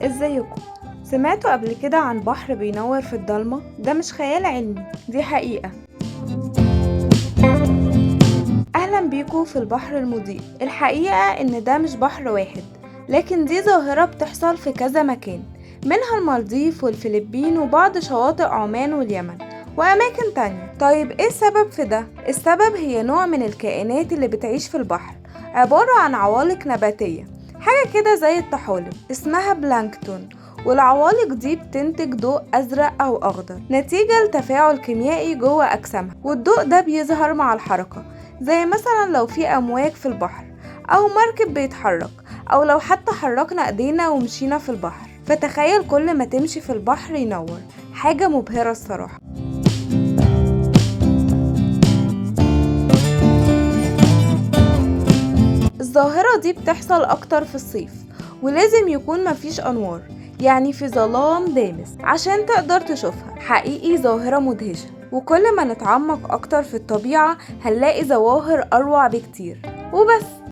ازيكم؟ سمعتوا قبل كده عن بحر بينور في الضلمة؟ ده مش خيال علمي، دي حقيقة. أهلا بيكم في البحر المضيء. الحقيقة إن ده مش بحر واحد، لكن دي ظاهرة بتحصل في كذا مكان، منها المالديف والفلبين وبعض شواطئ عمان واليمن وأماكن تانية. طيب إيه السبب في ده؟ السبب هي نوع من الكائنات اللي بتعيش في البحر، عبارة عن عوالق نباتية، حاجة كده زي الطحالب اسمها بلانكتون. والعوالق دي بتنتج ضوء أزرق أو أخضر نتيجة لتفاعل كيميائي جوه أجسامها، والضوء ده بيظهر مع الحركة، زي مثلا لو في أمواج في البحر أو مركب بيتحرك، أو لو حتى حركنا إيدينا ومشينا في البحر. فتخيل كل ما تمشي في البحر ينور، حاجة مبهرة الصراحة. الظاهرة دي بتحصل أكتر في الصيف، ولازم يكون مفيش أنوار، يعني في ظلام دامس عشان تقدر تشوفها. حقيقي ظاهرة مدهشة، وكل ما نتعمق أكتر في الطبيعة هنلاقي ظواهر أروع بكتير. وبس.